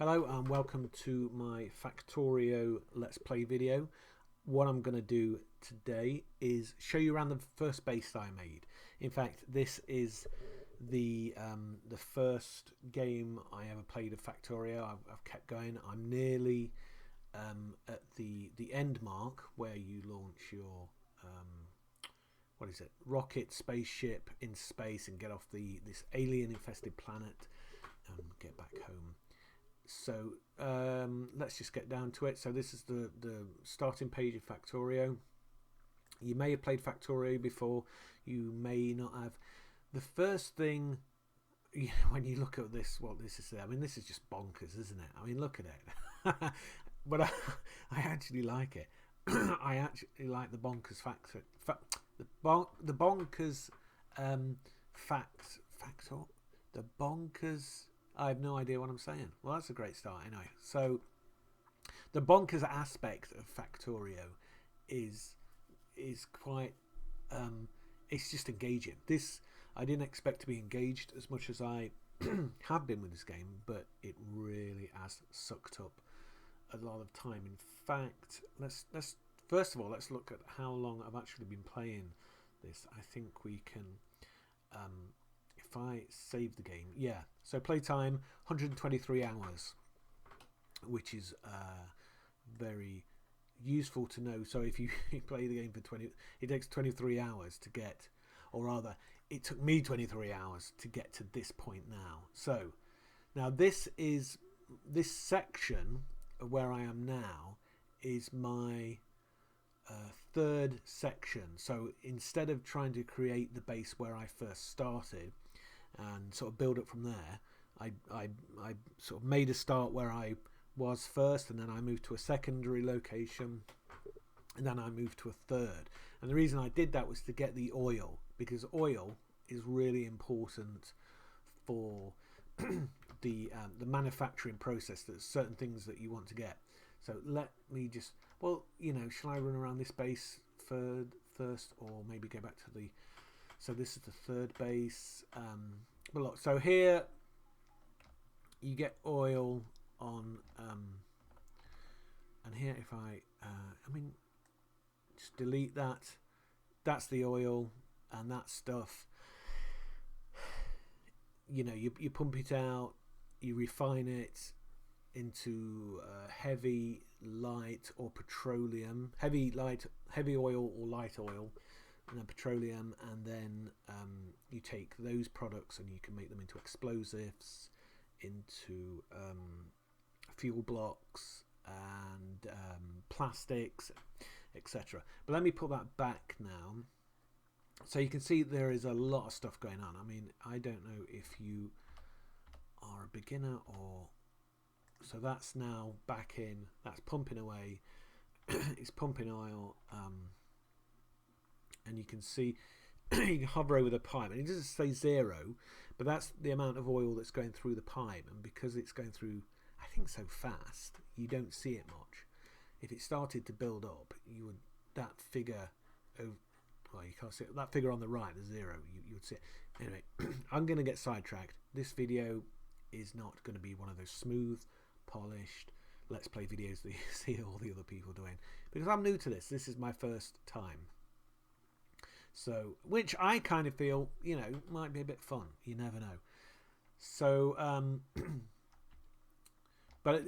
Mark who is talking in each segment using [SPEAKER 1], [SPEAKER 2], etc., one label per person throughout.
[SPEAKER 1] Hello and welcome to my Factorio Let's Play video. What I'm going to do today is show you around the first base that I made. In fact, this is the first game I ever played of Factorio. I've kept going. I'm nearly at the end mark where you launch your what is it? Rocket spaceship in space and get off this alien infested planet and get back home. So let's just get down to it. So this is the starting page of Factorio. You may have played Factorio before, you may not have. The first thing, when you look at this, what this is, I mean, this is just bonkers, isn't it? I mean, look at it. But I actually like it. I actually like the bonkers factor. The bonkers factor. The bonkers. I have no idea what I'm saying. Well, that's a great start anyway. So the bonkers aspect of Factorio is quite it's just engaging. This, I didn't expect to be engaged as much as I have been with this game, but it really has sucked up a lot of time. In fact, let's first of all let's look at how long I've actually been playing this. I think we can if I save the game, yeah. So playtime 123 hours, which is very useful to know. So if you play the game for 20, it takes 23 hours to get, or rather, it took me 23 hours to get to this point now. So now this section of where I am now is my third section. So instead of trying to create the base where I first started and sort of build up from there, I sort of made a start where I was first, and then I moved to a secondary location, and then I moved to a third. And the reason I did that was to get the oil, because oil is really important for the manufacturing process. There's certain things that you want to get. So let me just, well, shall I run around this base first, or maybe go back to the, so this is the third base. But look, so here you get oil on, and here if I mean, just delete that. That's the oil, and that stuff. You pump it out, you refine it into heavy, light, or petroleum. Heavy oil or light oil, and then petroleum, and then you take those products and you can make them into explosives, into fuel blocks, and plastics, etc. But let me put that back now. So you can see there is a lot of stuff going on. I mean, I don't know if you are a beginner or... So that's now back in, that's pumping away. It's pumping oil, and you can see you can hover over the pipe, and it doesn't say 0, but that's the amount of oil that's going through the pipe. And because it's going through, I think, so fast, you don't see it much. If it started to build up, you would, that figure of, well, you can't see it, that figure on the right, the 0, you would see it. Anyway, I'm going to get sidetracked. This video is not going to be one of those smooth, polished let's play videos that you see all the other people doing, because I'm new to this. This is my first time. So, which I kind of feel, might be a bit fun. You never know. So, but,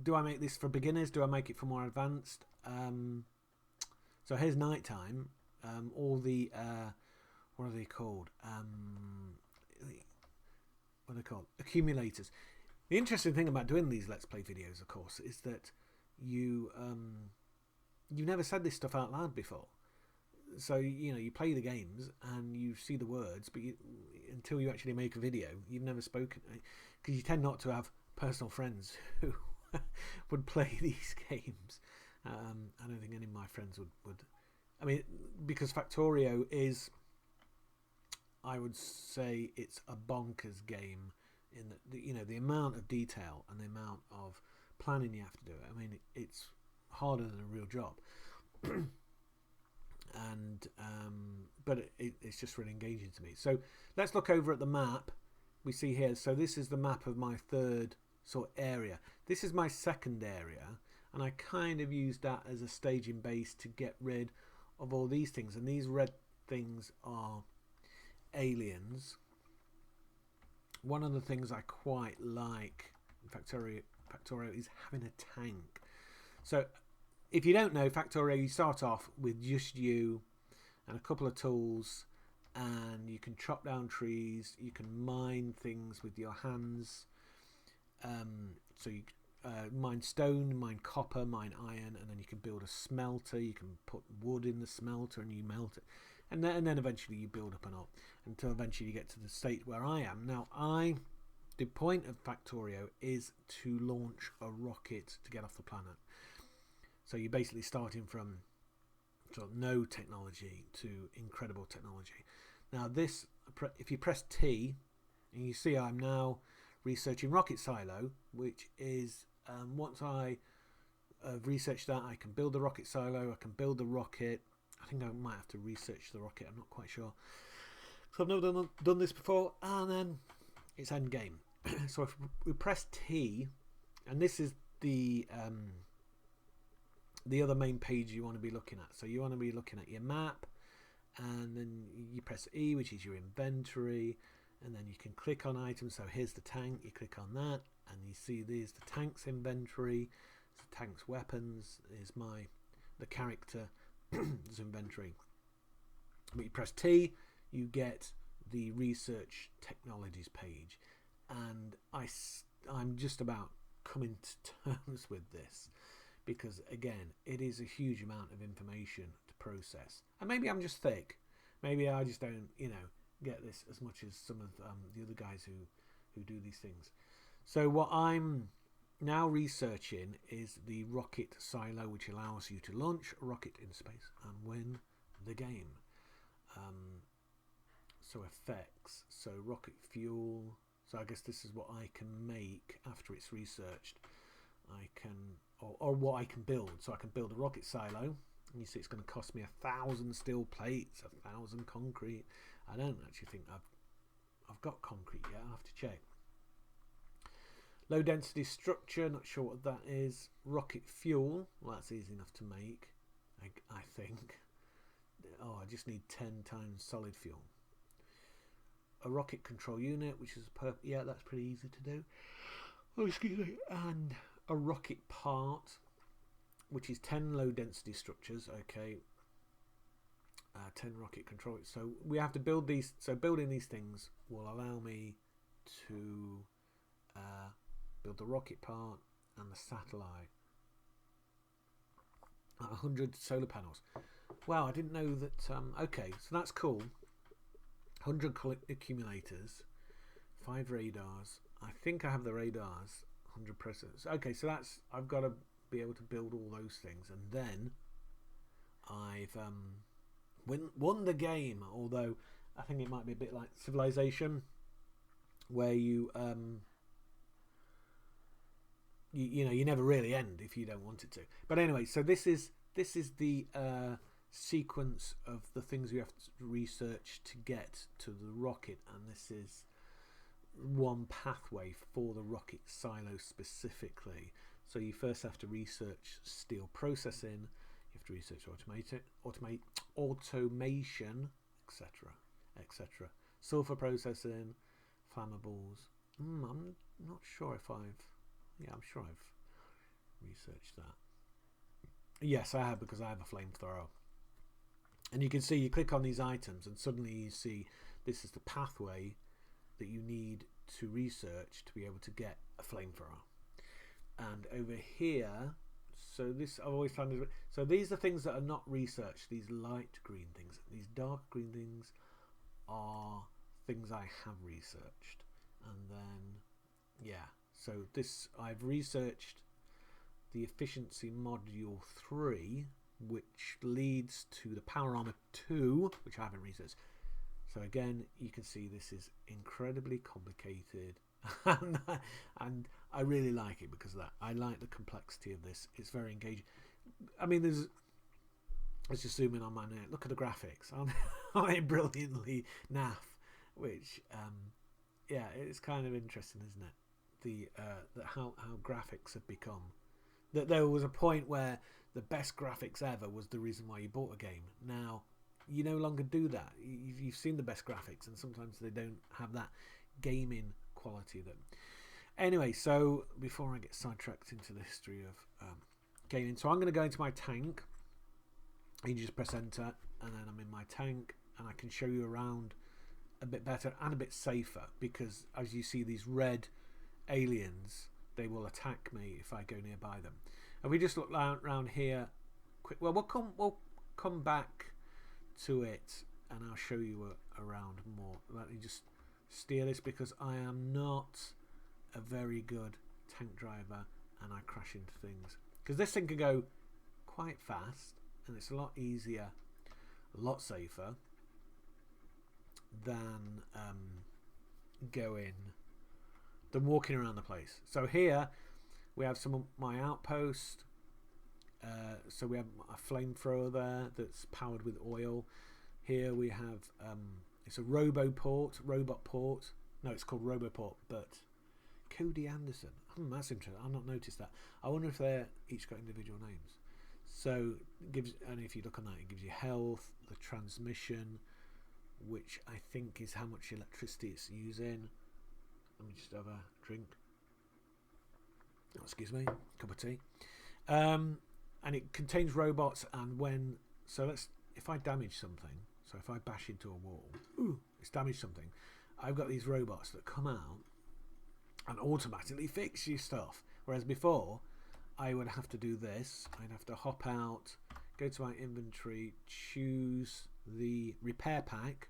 [SPEAKER 1] do I make this for beginners? Do I make it for more advanced? So here's nighttime. All the, what are they called? What are they called? Accumulators. The interesting thing about doing these Let's Play videos, of course, is that you've never said this stuff out loud before. So, you play the games and you see the words, but until you actually make a video, you've never spoken. Because you tend not to have personal friends who would play these games. I don't think any of my friends would. I mean, because Factorio is, I would say, it's a bonkers game. In the amount of detail and the amount of planning you have to do. I mean, it's harder than a real job. And but it's just really engaging to me. So let's look over at the map. We see here. So this is the map of my third sort of area. This is my second area, and I kind of used that as a staging base to get rid of all these things. And these red things are aliens. One of the things I quite like in Factorio is having a tank. So if you don't know, Factorio, you start off with just you and a couple of tools, and you can chop down trees, you can mine things with your hands. So you mine stone, mine copper, mine iron, and then you can build a smelter. You can put wood in the smelter and you melt it, and then eventually you build up and up until eventually you get to the state where I am now. The point of Factorio is to launch a rocket to get off the planet. So you're basically starting from sort of no technology to incredible technology. Now this, if you press T, and you see I'm now researching rocket silo, which is once I have researched that, I can build the rocket silo, I can build the rocket. I think I might have to research the rocket, I'm not quite sure. So I've never done this before, and then it's end game. So if we press T, and this is the other main page you want to be looking at. So you want to be looking at your map, and then you press E, which is your inventory, and then you can click on items. So here's the tank, you click on that, and you see there's the tank's inventory, the tank's weapons, is the character's inventory. But you press T, you get the research technologies page, and I'm just about coming to terms with this, because again, it is a huge amount of information to process. And maybe I'm just thick, maybe I just don't get this as much as some of the other guys who do these things. So what I'm now researching is the rocket silo, which allows you to launch a rocket in space and win the game. So effects, so rocket fuel. So I guess this is what I can make after it's researched. I can, or what I can build. So I can build a rocket silo. And you see it's going to cost me 1,000 steel plates, 1,000 concrete. I don't actually think I've got concrete yet. I'll have to check. Low density structure, not sure what that is. Rocket fuel, well, that's easy enough to make, I think. Oh, I just need 10 times solid fuel. A rocket control unit, which is yeah, that's pretty easy to do. Oh, excuse me. And a rocket part, which is 10 low density structures. Okay. 10 rocket control. So we have to build these. So building these things will allow me to build the rocket part and the satellite. 100 solar panels. Wow, I didn't know that. Okay, so that's cool. 100 accumulators, 5 radars. I think I have the radars. 100 presses. Okay, so that's, I've got to be able to build all those things, and then I've won the game. Although I think it might be a bit like Civilization, where you never really end if you don't want it to. But anyway, so this is the sequence of the things you have to research to get to the rocket, and this is one pathway for the rocket silo specifically. So you first have to research steel processing, you have to research automation, etc. Sulfur processing, flammables. I'm not sure if I'm sure I've researched that. Yes, I have, because I have a flamethrower. And you can see, you click on these items and suddenly you see this is the pathway that you need to research to be able to get a flamethrower. And over here, so this I've always found, so these are things that are not researched, these light green things. These dark green things are things I have researched. And then, yeah, so this, I've researched the efficiency module 3, which leads to the power armor 2, which I haven't researched. So again, you can see this is incredibly complicated, and I really like it because of that. I like the complexity of this. It's very engaging. I mean, let's just zoom in on my note. Look at the graphics. Aren't they brilliantly naff? Which, yeah, it's kind of interesting, isn't it? how graphics have become. That there was a point where the best graphics ever was the reason why you bought a game. Now you no longer do that. You've seen the best graphics, and sometimes they don't have that gaming quality of them. Anyway, so before I get sidetracked into the history of gaming, so I'm going to go into my tank. You just press enter, and then I'm in my tank, and I can show you around a bit better and a bit safer, because as you see these red aliens, they will attack me if I go nearby them. And we just look around here quick. Well, we'll come back to it, and I'll show you around more. Let me just steer this, because I am not a very good tank driver, and I crash into things, because this thing can go quite fast, and it's a lot easier, a lot safer than walking around the place. So here we have some of my outpost. So we have a flamethrower there that's powered with oil. Here we have it's a robot port. No, it's called Roboport, but Cody Anderson. That's interesting. I've not noticed that. I wonder if they're each got individual names. So it gives, and if you look on that, it gives you health, the transmission, which I think is how much electricity it's using. Let me just have a drink. Oh, excuse me, cup of tea. And it contains robots, and if I damage something, so if I bash into a wall, it's damaged something, I've got these robots that come out and automatically fix you stuff. Whereas before, I would have to do this. I'd have to hop out, go to my inventory, choose the repair pack,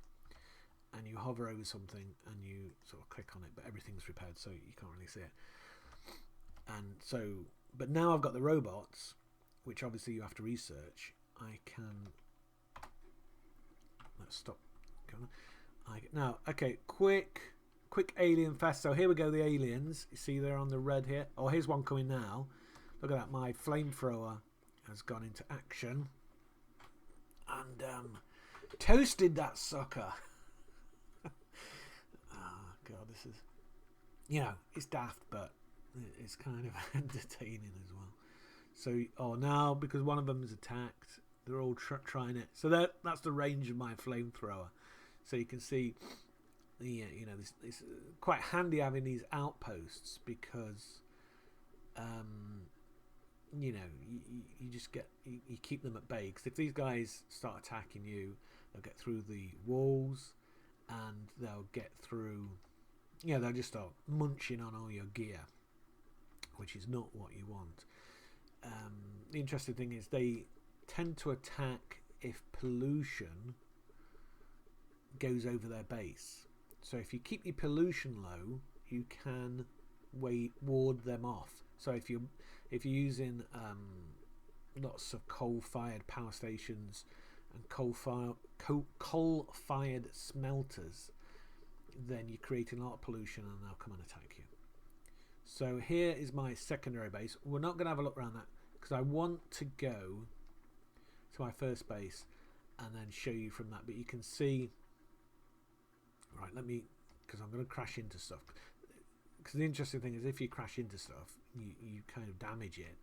[SPEAKER 1] and you hover over something and you sort of click on it, but everything's repaired, so you can't really see it. And so, but now I've got the robots, which obviously you have to research. I can, let's stop going on. Now, okay, quick alien fest. So here we go, the aliens. You see they're on the red here. Oh, here's one coming now. Look at that, my flamethrower has gone into action and toasted that sucker. Oh god, this is, it's daft, but it's kind of entertaining as well. So, now because one of them is attacked, they're all trying it. So that's the range of my flamethrower. So you can see, it's quite handy having these outposts, because you just get you keep them at bay, because if these guys start attacking you, they'll get through the walls, and they'll get through, they'll just start munching on all your gear, which is not what you want. The interesting thing is they tend to attack if pollution goes over their base. So if you keep your pollution low, you can ward them off. So if you're using lots of coal-fired power stations and coal-fired smelters, then you're creating a lot of pollution, and they'll come and attack you. So here is my secondary base. We're not going to have a look around that, because I want to go to my first base and then show you from that. But you can see, right, because I'm going to crash into stuff. Because the interesting thing is, if you crash into stuff, you kind of damage it.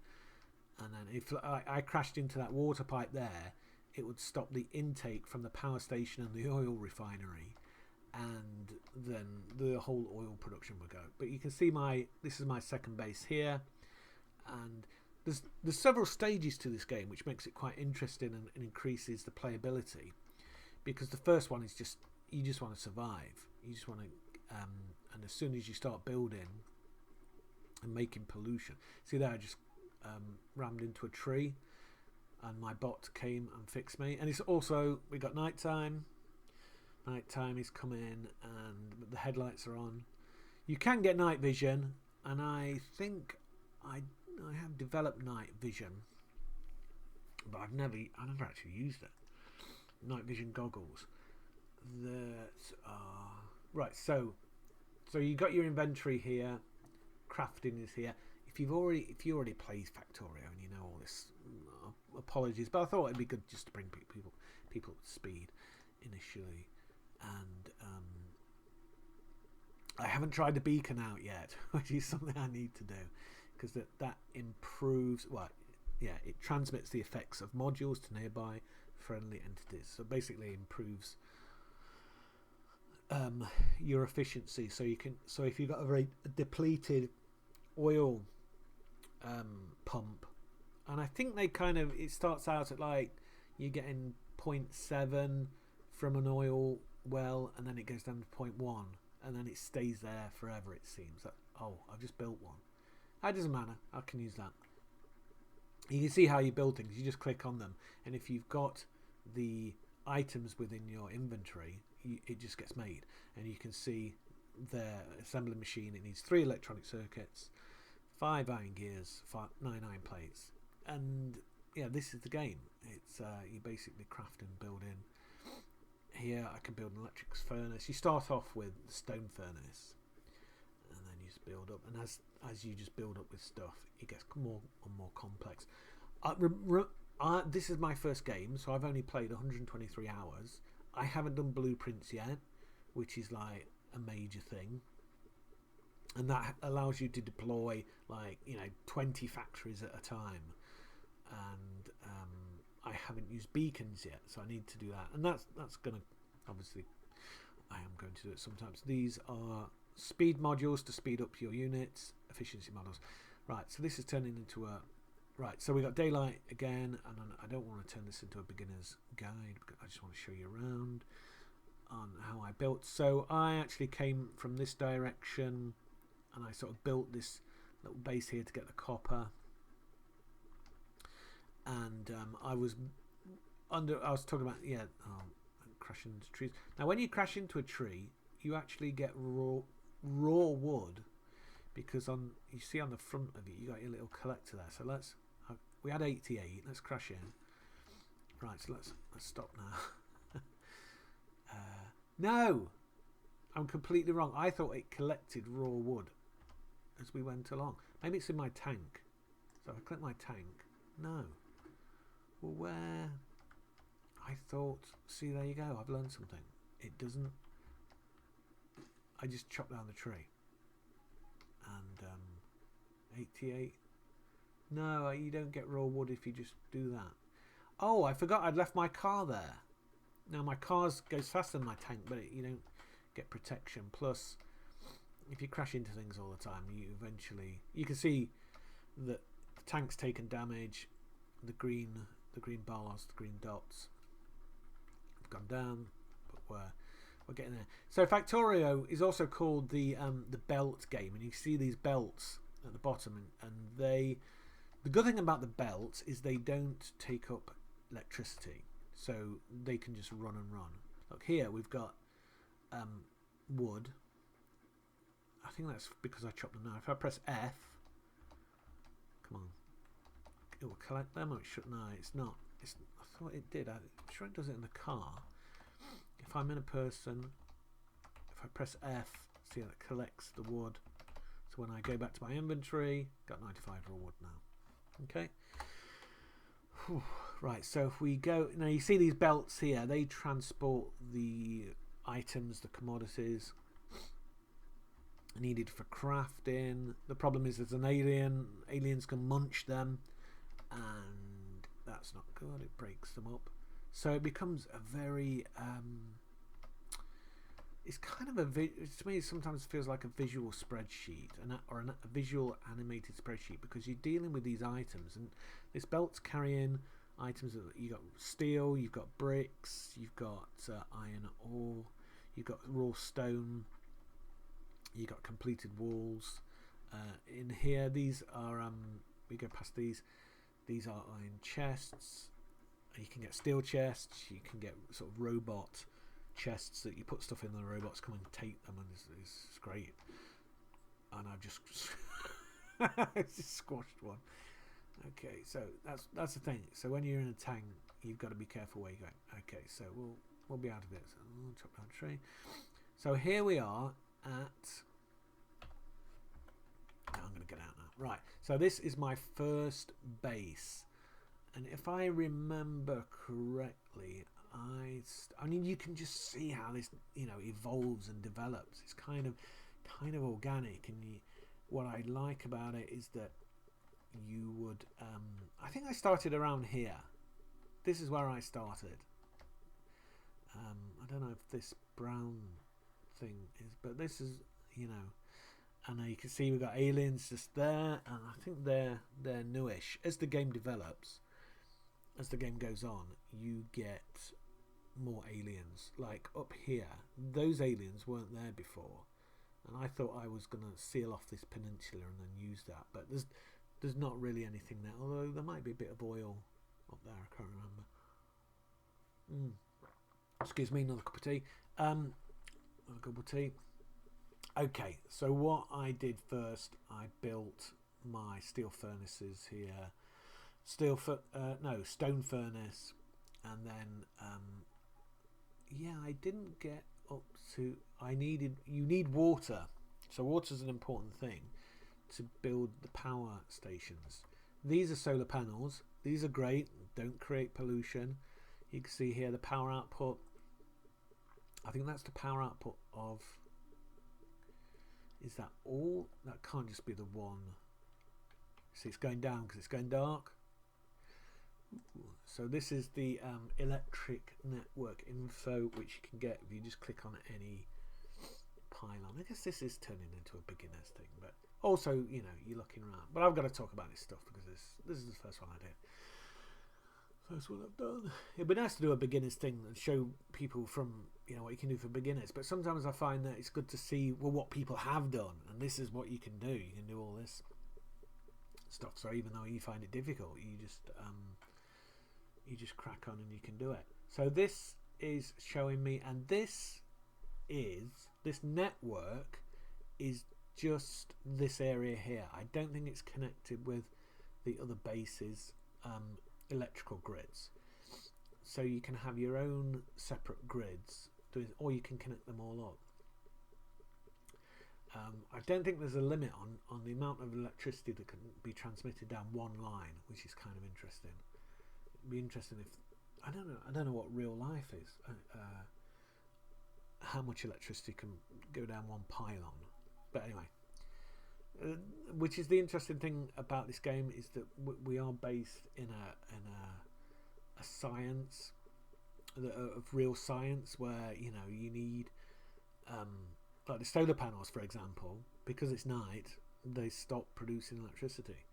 [SPEAKER 1] And then if I crashed into that water pipe there, it would stop the intake from the power station and the oil refinery, and then the whole oil production would go. But you can see this is my second base here, and there's several stages to this game, which makes it quite interesting and increases the playability. Because the first one is you just want to survive. You just want to, and as soon as you start building and making pollution, see there, I just rammed into a tree, and my bot came and fixed me. And it's also, we got nighttime. Nighttime is coming, and the headlights are on. You can get night vision, and I think I have developed night vision, but I've never actually used it. Night vision goggles. Right. So you got your inventory here. Crafting is here. If you already played Factorio and you know all this, apologies, but I thought it'd be good just to bring people up to speed initially. And I haven't tried the beacon out yet, which is something I need to do, because that improves. Well, yeah, it transmits the effects of modules to nearby friendly entities. So basically, improves your efficiency. So you can. So if you've got a very depleted oil pump, and I think they kind of, it starts out at like you're getting 0.7 from an oil well, and then it goes down to 0.1, and then it stays there forever, it seems. Oh, I've just built one. That doesn't matter, I can use that. You can see how you build things. You just click on them, and if you've got the items within your inventory, it just gets made. And you can see their assembly machine. It needs 3 electronic circuits, 5 iron gears, 9 iron plates, and yeah, this is the game. It's you basically craft and build in. Here I can build an electric furnace. You start off with the stone furnace, and then you just build up. And as you just build up with stuff, it gets more and more complex. This is my first game, so I've only played 123 hours. I haven't done blueprints yet, which is like a major thing. And that allows you to deploy 20 factories at a time. And I haven't used beacons yet, so I need to do that. And that's gonna, obviously, I am going to do it sometimes. These are speed modules to speed up your units, efficiency models. Right, so this is turning into a, right, so we got daylight again, and I don't want to turn this into a beginner's guide, because I just want to show you around on how I built. So I actually came from this direction, and I sort of built this little base here to get the copper. And I was talking about, crashing into trees. Now, when you crash into a tree, you actually get raw wood, because you see on the front of it, you got your little collector there. So we had 88. Let's crash in. Right, so let's stop now. No, I'm completely wrong. I thought it collected raw wood as we went along. Maybe it's in my tank. So if I click my tank, no. Well, where? I thought, see, there you go. I've learned something. It doesn't. I just chopped down the tree. And 88. No, you don't get raw wood if you just do that. Oh, I forgot I'd left my car there. Now, my car goes faster than my tank, but you don't get protection. Plus, if you crash into things all the time, you can see that the tank's taken damage. The green bars, the green dots have gone down, but we're getting there. So Factorio is also called the belt game, and you see these belts at the bottom, and the good thing about the belts is they don't take up electricity, so they can just run and run. Look here, we've got wood. I think that's because I chopped them now. If I press F, come on. It will collect them, or it should. No, it's not. I thought it did. I'm sure it does it in the car. If I'm in a person, if I press F, see that it collects the wood. So when I go back to my inventory, got 95 raw wood now. Okay. Whew. Right. So if we go now, you see these belts here. They transport the items, the commodities needed for crafting. The problem is there's an alien. Aliens can munch them. And that's not good. It breaks them up, so it becomes a very it's kind of to me it sometimes feels like a visual spreadsheet, or a visual animated spreadsheet, because you're dealing with these items, and this belt's carrying items. You got steel, you've got bricks, you've got iron ore, you've got raw stone, you've got completed walls. In here, these are we go past these. These are iron chests. You can get steel chests. You can get sort of robot chests that you put stuff in, and the robots come and take them, and it's great. And I've just just squashed one. Okay, so that's the thing. So when you're in a tank, you've got to be careful where you're going. Okay, so we'll be out of it. So we'll chop down a tree. So here we are at. I'm going to get out now. Right, so this is my first base, and if I remember correctly, I mean, you can just see how this evolves and develops. It's kind of kind of organic, and what I like about it is that you would I think I started around here. This is where I started. I don't know if this brown thing is, but this is, you know, and you can see we've got aliens just there, and I think they're newish. As the game develops, as the game goes on, you get more aliens. Like up here, those aliens weren't there before, and I thought I was going to seal off this peninsula and then use that, but there's not really anything there, although there might be a bit of oil up there. I can't remember. Excuse me, another cup of tea. Another cup of tea. Okay, so what I did first, I built my steel furnaces here. Stone furnace, and then yeah, I didn't get up to. You need water, so water's an important thing to build the power stations. These are solar panels. These are great. Don't create pollution. You can see here the power output. I think that's the power output of. Is that all? That can't just be the one. See, it's going down because it's going dark. So this is the electric network info, which you can get if you just click on any pylon. I guess this is turning into a beginner's thing, but also, you know, you're looking around. But I've got to talk about this stuff because this is the first one I did. First one I've done. It'd be nice to do a beginner's thing and show people from, you know, what you can do for beginners. But sometimes I find that it's good to see, well, what people have done, and this is what you can do. You can do all this stuff. So even though you find it difficult, you just crack on and you can do it. So this is showing me, and this network is just this area here. I don't think it's connected with the other bases electrical grids, so you can have your own separate grids, or you can connect them all up. I don't think there's a limit on the amount of electricity that can be transmitted down one line, which is kind of interesting. It'd be interesting if I don't know what real life is, how much electricity can go down one pylon. But anyway, which is the interesting thing about this game is that we are based in a science of real science, where, you know, you need like the solar panels, for example, because it's night, they stop producing electricity.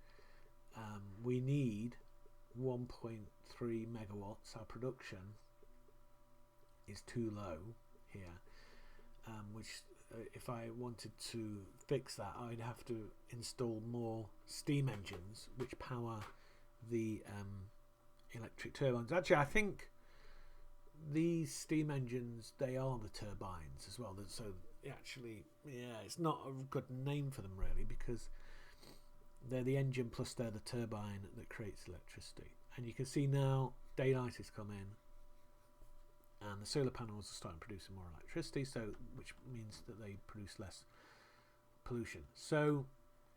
[SPEAKER 1] We need 1.3 megawatts. Our production is too low here, which if I wanted to fix that, I'd have to install more steam engines which power the electric turbines. Actually, I think these steam engines, they are the turbines as well. So actually, yeah, it's not a good name for them really, because they're the engine plus they're the turbine that creates electricity. And you can see now daylight is coming, and the solar panels are starting producing more electricity, so which means that they produce less pollution. So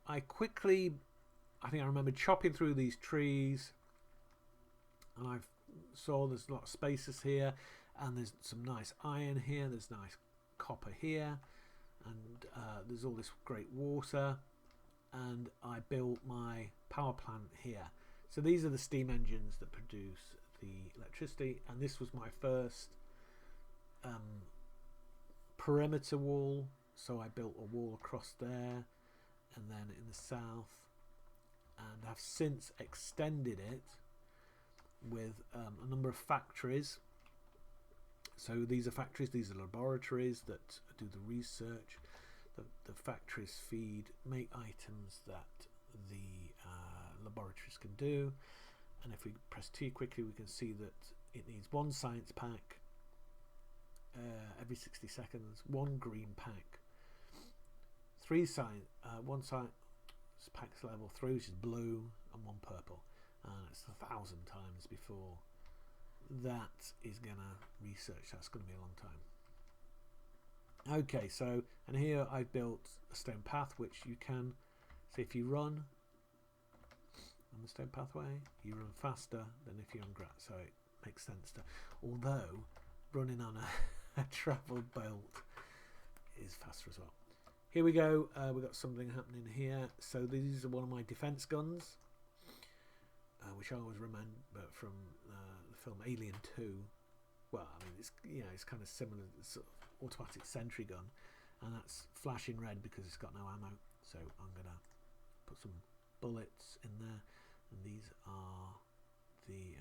[SPEAKER 1] I think I remember chopping through these trees, and I saw there's a lot of spaces here, and there's some nice iron here, there's nice copper here, and there's all this great water, and I built my power plant here. So these are the steam engines that produce the electricity, and this was my first perimeter wall. So I built a wall across there, and then in the south, and I've since extended it with a number of factories. So these are factories, these are laboratories that do the research. The factories make items that the laboratories can do, and if we press T quickly, we can see that it needs one science pack every 60 seconds, one green pack, one science packs level 3, which is blue, and one purple. It's 1,000 times before that is gonna research. That's gonna be a long time. Okay, so, and here I've built a stone path, which you can see if you run on the stone pathway, you run faster than if you're on grass, so it makes sense to, although running on a travel belt is faster as well. here we go. We've got something happening here. So these are one of my defense guns, which I always remember from the film Alien 2. Well, I mean, it's kind of similar, sort of automatic sentry gun, and that's flashing red because it's got no ammo. So I'm gonna put some bullets in there, and these are the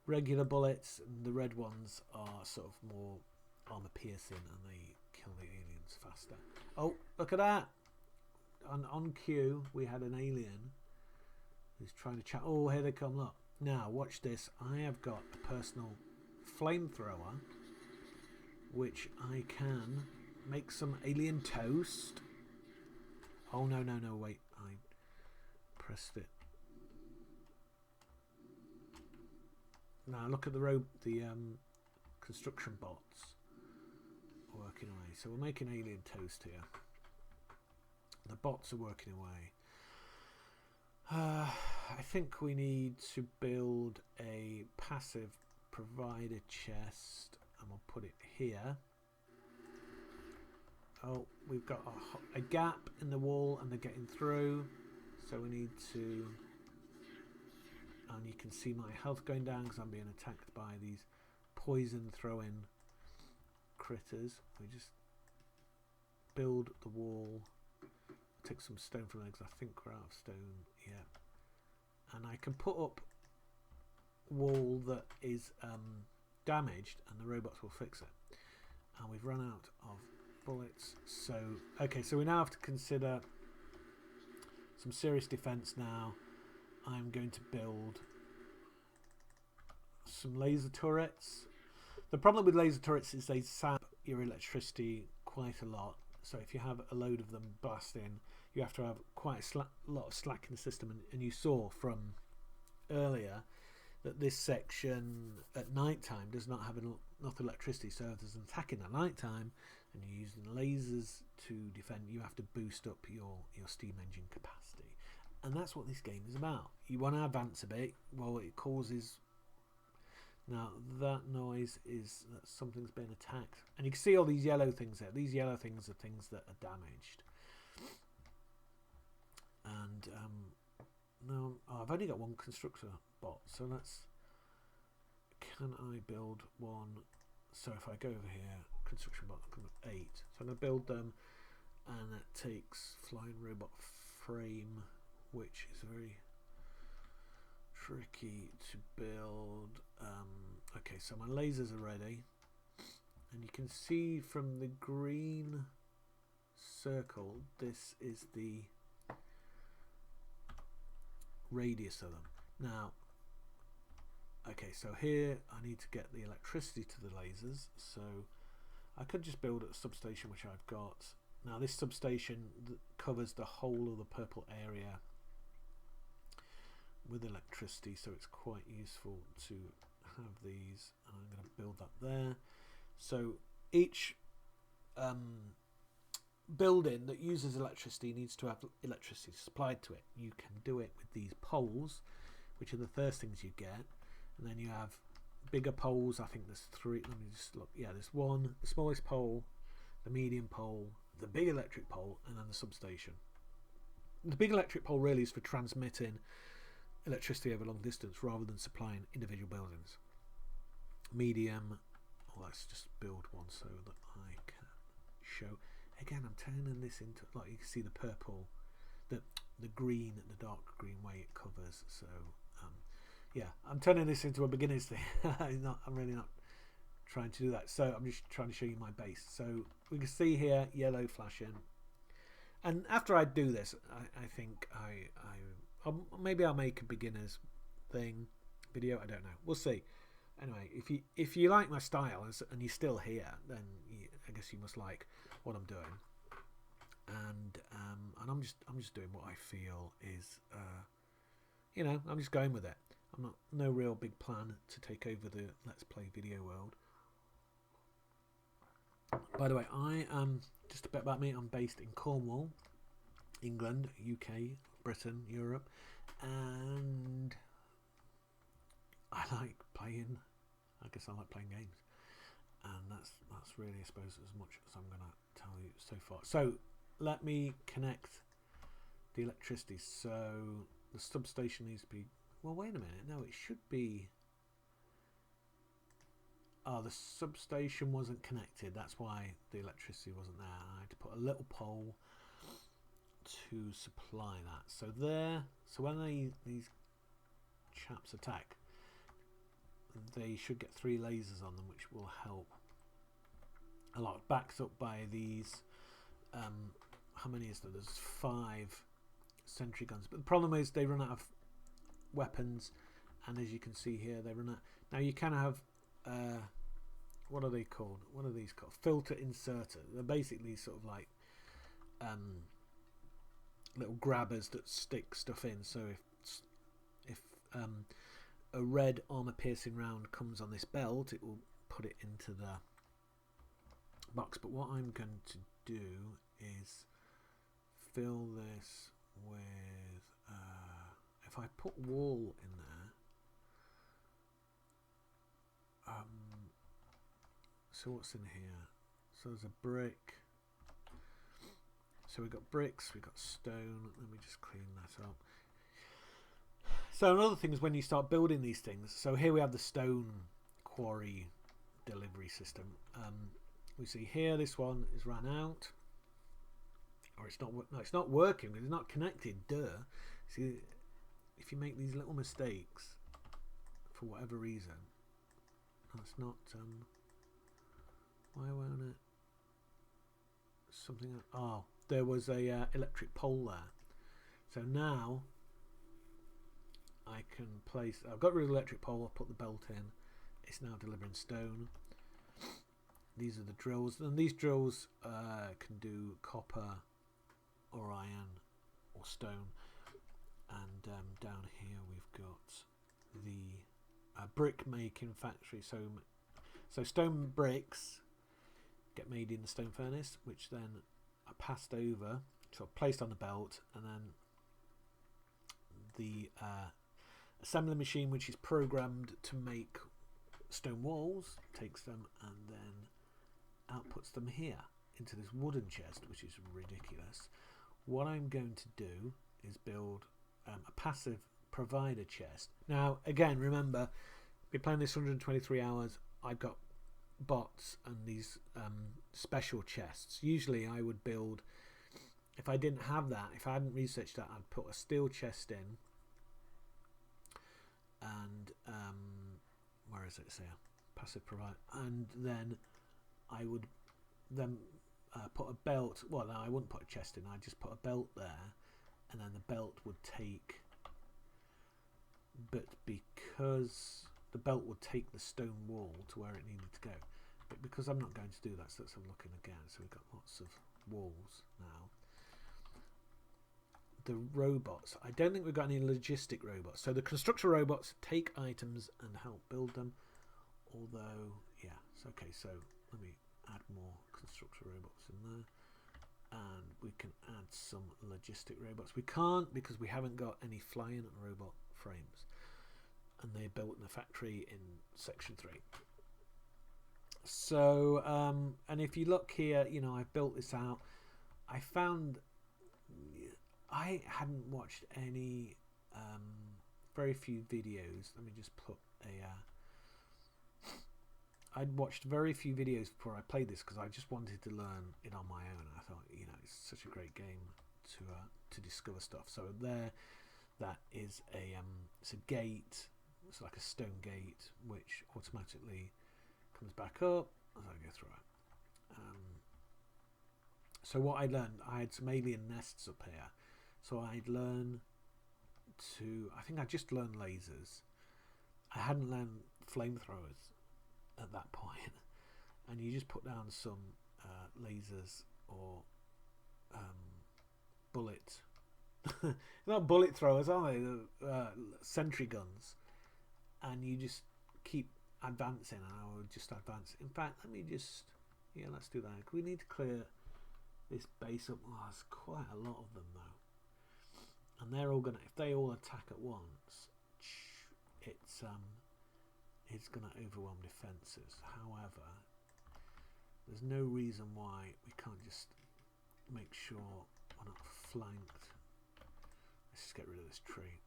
[SPEAKER 1] regular bullets, and the red ones are sort of more armor piercing, and they kill the aliens faster. Oh, look at that! On cue, we had an alien who's trying to chat. Oh, here they come! Look. Now, watch this. I have got a personal flamethrower, which I can make some alien toast. Oh, no, wait. I pressed it. Now, look at the construction bots working away. So we're making alien toast here. The bots are working away. I think we need to build a passive provider chest, and we'll put it here. Oh, we've got a gap in the wall, and they're getting through, so we need to. And you can see my health going down because I'm being attacked by these poison throwing critters. We just build the wall. Take some stone from there because I think we're out of stone. Yeah, and I can put up wall that is damaged, and the robots will fix it. And we've run out of bullets. So okay, so we now have to consider some serious defense now. I'm going to build some laser turrets. The problem with laser turrets is they sap your electricity quite a lot. So if you have a load of them blasting, you have to have quite a lot of slack in the system. And you saw from earlier that this section at night time does not have enough electricity. So if there's an attack in the night time and you're using lasers to defend, you have to boost up your steam engine capacity. And that's what this game is about. You want to advance a bit. Well, it causes... Now, that noise is that something's been attacked. And you can see all these yellow things there. These yellow things are things that are damaged. And, no, I've only got one constructor bot. So let's... Can I build one? So if I go over here, construction bot, I've got 8. So I'm going to build them. And that takes flying robot frame, which is very tricky to build. Okay, so my lasers are ready, and you can see from the green circle, this is the radius of them. Now, okay, so here I need to get the electricity to the lasers, so I could just build a substation, which I've got. Now this substation covers the whole of the purple area with electricity, so it's quite useful to have these, and I'm going to build that there. So each building that uses electricity needs to have electricity supplied to it. You can do it with these poles, which are the first things you get, and then you have bigger poles. I think there's 3. Let me just look. Yeah, there's 1, the smallest pole, the medium pole, the big electric pole, and then the substation. The big electric pole really is for transmitting electricity over long distance rather than supplying individual buildings. Medium, let's just build one so that I can show. Again, I'm turning this into, like you can see the purple, the green, the dark green way it covers. So yeah, I'm turning this into a beginner's thing. I'm really not trying to do that. So I'm just trying to show you my base. So we can see here yellow flashing. And after I do this, I think maybe I'll make a beginner's thing video. I don't know. We'll see. Anyway, if you like my style and you're still here, then I guess you must like what I'm doing. And I'm just doing what I feel is, I'm just going with it. I'm not no real big plan to take over the Let's Play video world. By the way, I am just a bit about me. I'm based in Cornwall, England, UK, Britain, Europe, and I like playing. I guess I like playing games, and that's really, I suppose, as much as I'm gonna tell you so far. So let me connect the electricity. So the substation needs to be, well, wait a minute, no, it should be, oh, the substation wasn't connected, that's why the electricity wasn't there. I had to put a little pole to supply that. So there, so when these chaps attack, they should get 3 lasers on them, which will help a lot. Backed up by these, how many is there? There's 5 sentry guns, but the problem is they run out of weapons, and as you can see here, they run out. Now you can have what are they called? What are these called? Filter inserter. They're basically sort of like little grabbers that stick stuff in. So if a red armor piercing round comes on this belt, it will put it into the box. But what I'm going to do is fill this with if I put wall in there, so what's in here? So there's a brick, so we've got bricks, we've got stone. Let me just clean that up. So another thing is when you start building these things, so here we have the stone quarry delivery system. We see here this one is ran out, or it's not. No, it's not working because it's not connected. Duh. See, if you make these little mistakes for whatever reason, that's not. Why won't it? Something. Oh, there was a electric pole there. So now I can place. I've got rid of the electric pole. I'll put the belt in. It's now delivering stone. These are the drills, and these drills can do copper or iron or stone. And down here we've got the brick making factory. So stone bricks get made in the stone furnace, which then are passed over, sort of placed on the belt, and then the assembly machine, which is programmed to make stone walls, takes them and then outputs them here into this wooden chest, which is ridiculous. What I'm going to do is build a passive provider chest. Now again, remember, been playing this 123 hours. I've got bots and these special chests. Usually I would build, if I didn't have that, if I hadn't researched that, I'd put a steel chest in, and where is it? So passive provider, and then I would then put a belt. Well, no, I wouldn't put a chest in. I'd just put a belt there, and then the belt would take. But because the belt would take the stone wall to where it needed to go, but because I'm not going to do that, so let's have a look in again. So we've got lots of walls now. The robots, I don't think we've got any logistic robots. So the construction robots take items and help build them. Although, yeah, it's okay. So let me add more construction robots in there, and we can add some logistic robots. We can't because we haven't got any flying robot frames, and they're built in the factory in section 3. So and if you look here, you know, I've built this out. I found I hadn't watched any very few videos. Let me just put a I'd watched very few videos before I played this because I just wanted to learn it on my own. I thought, you know, it's such a great game to discover stuff. So there, that is it's a gate. It's like a stone gate which automatically comes back up as I go through it. So what I learned, I had some alien nests up here. So I'd learn to, I think I just learned lasers. I hadn't learned flamethrowers at that point. And you just put down some lasers or bullet, not bullet throwers, are they? Sentry guns. And you just keep advancing, and I would just advance. In fact, let me just, yeah, let's do that. We need to clear this base up. Oh, there's quite a lot of them though. And they're all gonna, if they all attack at once, it's gonna overwhelm defenses. However, There's no reason why we can't just make sure we're not flanked. Let's just get rid of this tree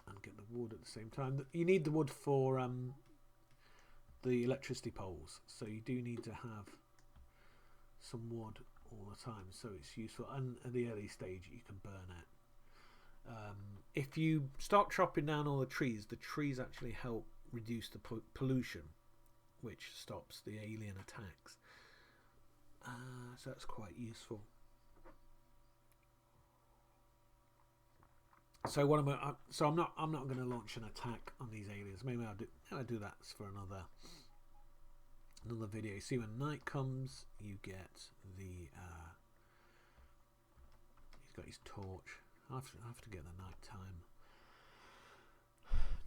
[SPEAKER 1] and get the wood at the same time. You need the wood for the electricity poles, so you do need to have some wood all the time, so it's useful. And at the early stage you can burn it. If you start chopping down all the trees actually help reduce the pollution, which stops the alien attacks. So that's quite useful. So what I'm not going to launch an attack on these aliens. Maybe I'll do that for another video. See, when night comes, you get the he's got his torch. I have to get the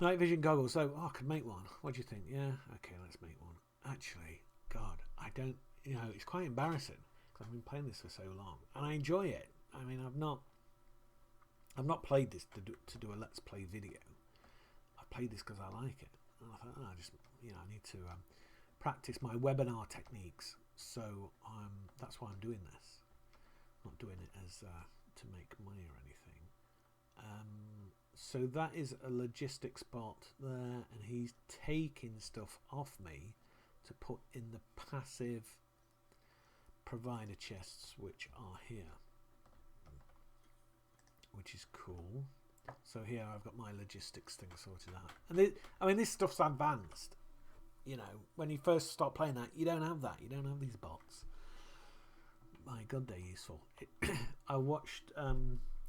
[SPEAKER 1] night vision goggles. So I could make one. What do you think? Yeah, okay, let's make one. Actually, God, I don't. It's quite embarrassing because I've been playing this for so long and I enjoy it. I mean, I've not played this to do a let's play video. I played this because I like it. And I thought, I need to practice my webinar techniques. So that's why I'm doing this. I'm not doing it as to make money or anything. So that is a logistics bot there, and he's taking stuff off me to put in the passive provider chests, which are here, which is cool. So here I've got my logistics thing sorted out, and this stuff's advanced. When you first start playing that, you don't have that. You don't have these bots. My God, they're useful. I watched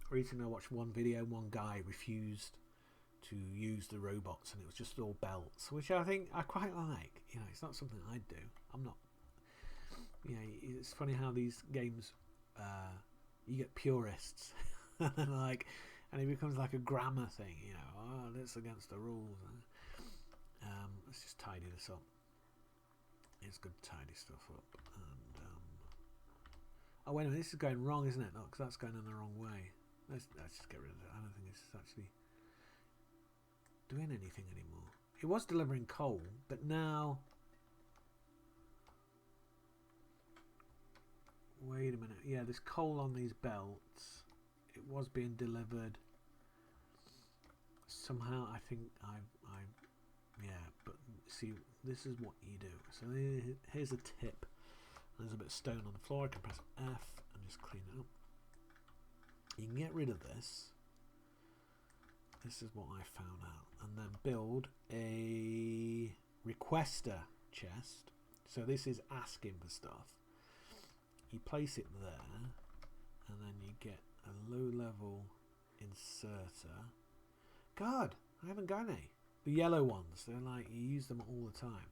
[SPEAKER 1] recently. I watched one video. One guy refused to use the robots, and it was just all belts, which I think I quite like. It's not something I'd do. I'm not. It's funny how these games, you get purists, and it becomes like a grammar thing. That's against the rules. Let's just tidy this up. It's good to tidy stuff up. And oh wait a minute, this is going wrong, isn't it? No, because that's going in the wrong way. Let's just get rid of it. I don't think this is actually doing anything anymore. It was delivering coal, but now. Wait a minute. Yeah, there's coal on these belts. It was being delivered. Somehow, I think yeah, but see, this is what you do. So here's a tip. There's a bit of stone on the floor. I can press F and just clean it up. You can get rid of this. This is what I found out. And then build a requester chest. So this is asking for stuff. You place it there, and then you get a low-level inserter. God, I haven't got any. The yellow ones, they're like, you use them all the time.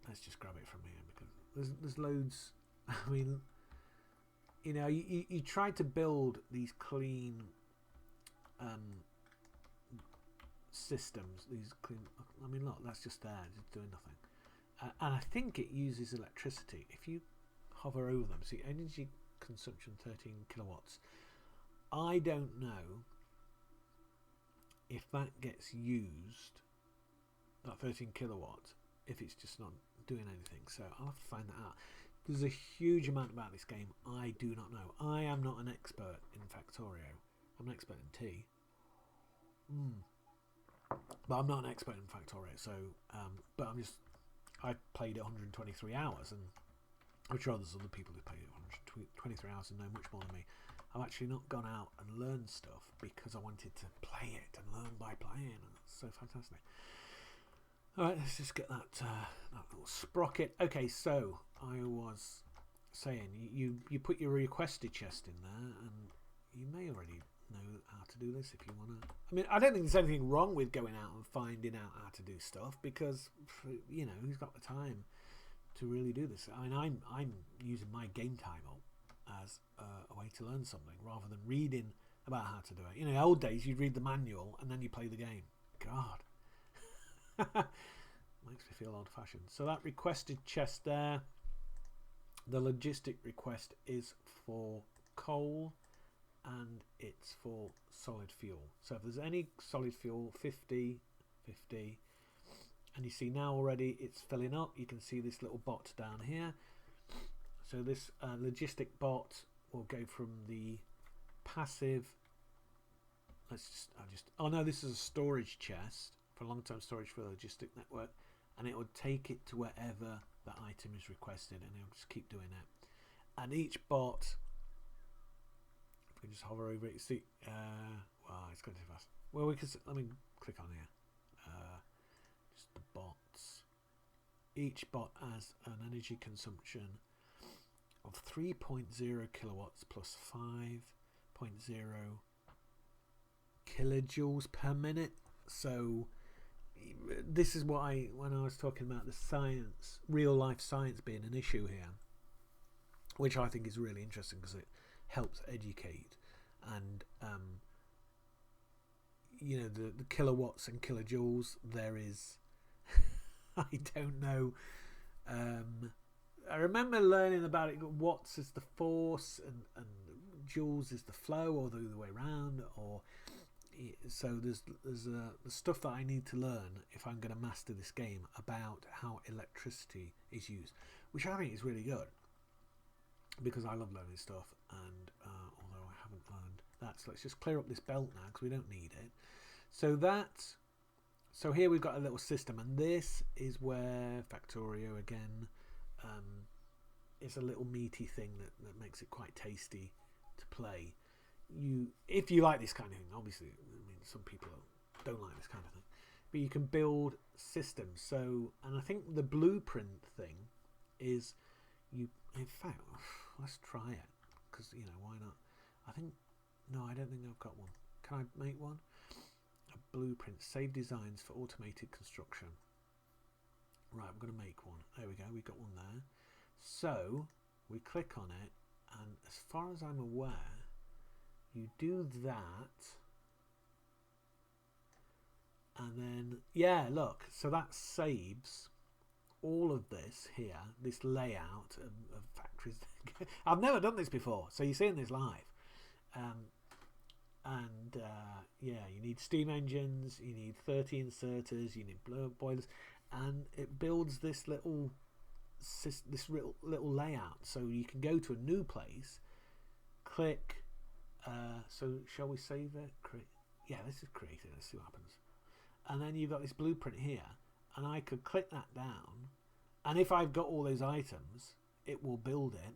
[SPEAKER 1] Let's just grab it from here because there's loads. I mean, you try to build these clean systems. These clean. I mean, look, that's just there, just doing nothing. And I think it uses electricity. If you hover over them, see, energy consumption 13 kilowatts. I don't know if that gets used, that 13 kilowatts, if it's just not doing anything. So I'll have to find that out. There's a huge amount about this game I do not know. I am not an expert in Factorio. I'm an expert in tea. But I'm not an expert in Factorio. So, but I played it 123 hours, and I'm sure there's other people who played it 123 hours and know much more than me. I've actually not gone out and learned stuff because I wanted to play it and learn by playing, and it's so fantastic. Alright, let's just get that little sprocket. Okay, so I was saying, you put your requested chest in there, and you may already know how to do this if you want to. I mean, I don't think there's anything wrong with going out and finding out how to do stuff, because, who's got the time to really do this? I mean, I'm using my game time up as a way to learn something rather than reading about how to do it. In the old days, you'd read the manual and then you play the game. God. Makes me feel old-fashioned. So that requested chest there, the logistic request is for coal and it's for solid fuel. So if there's any solid fuel, 50, And you see now already it's filling up. You can see this little bot down here. So this logistic bot will go from the passive. Oh no, this is a storage chest for long-term storage for the logistic network, and it will take it to wherever the item is requested, and it'll just keep doing it. And each bot, if we just hover over it, you see, wow, it's going too fast. Well, we can. Let me click on here. Just the bots. Each bot has an energy consumption of 3.0 kilowatts plus 5.0 kilojoules per minute. So this is what when I was talking about the science, real life science being an issue here, which I think is really interesting because it helps educate. And you know, the kilowatts and kilojoules, there is I don't know, I remember learning about it. Watts is the force and joules is the flow, or the other way around, or so there's the stuff that I need to learn if I'm going to master this game about how electricity is used, which I think is really good because I love learning stuff. And although I haven't learned that, so let's just clear up this belt now because we don't need it. So here we've got a little system, and this is where Factorio again is a little meaty thing that makes it quite tasty to play. If you like this kind of thing, obviously, I mean, some people don't like this kind of thing, but you can build systems. So, and I think the blueprint thing is in fact, let's try it because, you know, why not? I don't think I've got one. Can I make one? A blueprint, save designs for automated construction. Right, I'm going to make one. There we go, we've got one there. So we click on it, and as far as I'm aware, you do that, and then, yeah, look, so that saves all of this here, this layout of factories. I've never done this before, so you're seeing this live. Yeah, you need steam engines, you need 30 inserters, you need boilers, and it builds this little layout. So you can go to a new place, click. So shall we save it? Yeah, this is created. Let's see what happens. And then you've got this blueprint here, and I could click that down, and if I've got all those items, it will build it.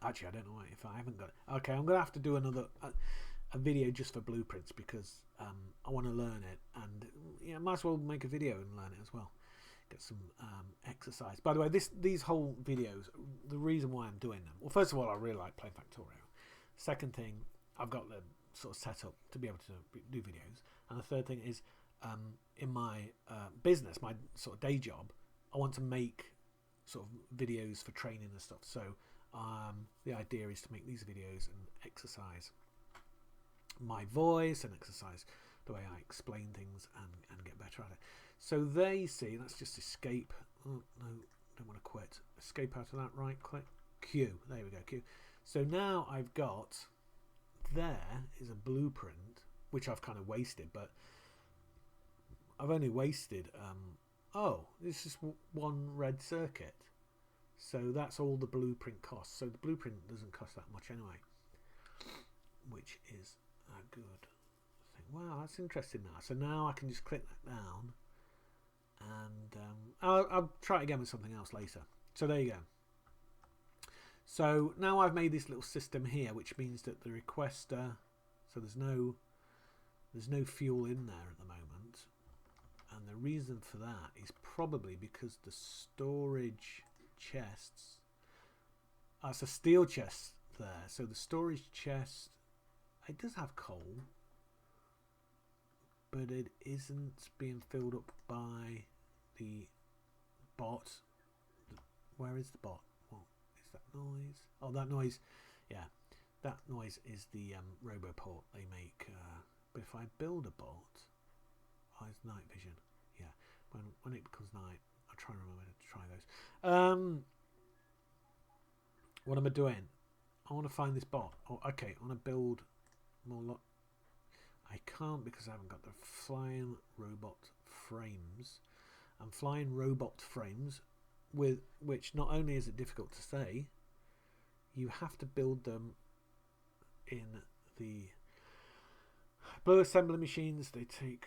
[SPEAKER 1] Actually, I don't know if I haven't got it. Okay, I'm gonna have to do another a video just for blueprints because I want to learn it, and you know, might as well make a video and learn it as well. Get some exercise. By the way, these whole videos, the reason why I'm doing them. Well, first of all, I really like playing Factorio. Second thing, I've got the sort of setup to be able to do videos, and the third thing is in my business, my sort of day job, I want to make sort of videos for training and stuff. So the idea is to make these videos and exercise my voice and exercise the way I explain things and get better at it. So there you see, let's just escape. Oh no, don't want to quit. Escape out of that, right click, Q. There we go, Q. So now I've got, there is a blueprint, which I've kind of wasted, but I've only wasted, oh, this is one red circuit. So that's all the blueprint costs. So the blueprint doesn't cost that much anyway, which is a good thing. Wow, that's interesting now. So now I can just click that down, and I'll try it again with something else later. So there you go. So now I've made this little system here, which means that the requester, so there's no fuel in there at the moment, and the reason for that is probably because the storage chests, it's a steel chest there, so the storage chest, it does have coal, but it isn't being filled up by the bot. Where is the bot? What is that noise? Oh, that noise, yeah, that noise is the Roboport they make. But if I build a bot, oh, it's night vision. Yeah, when it becomes night, I'll try and remember to try those. What am I doing? I want to find this bot. Oh, okay, I want to build more. I can't because I haven't got the flying robot frames. and flying robot frames, with which not only is it difficult to say, you have to build them in the blue assembly machines. They take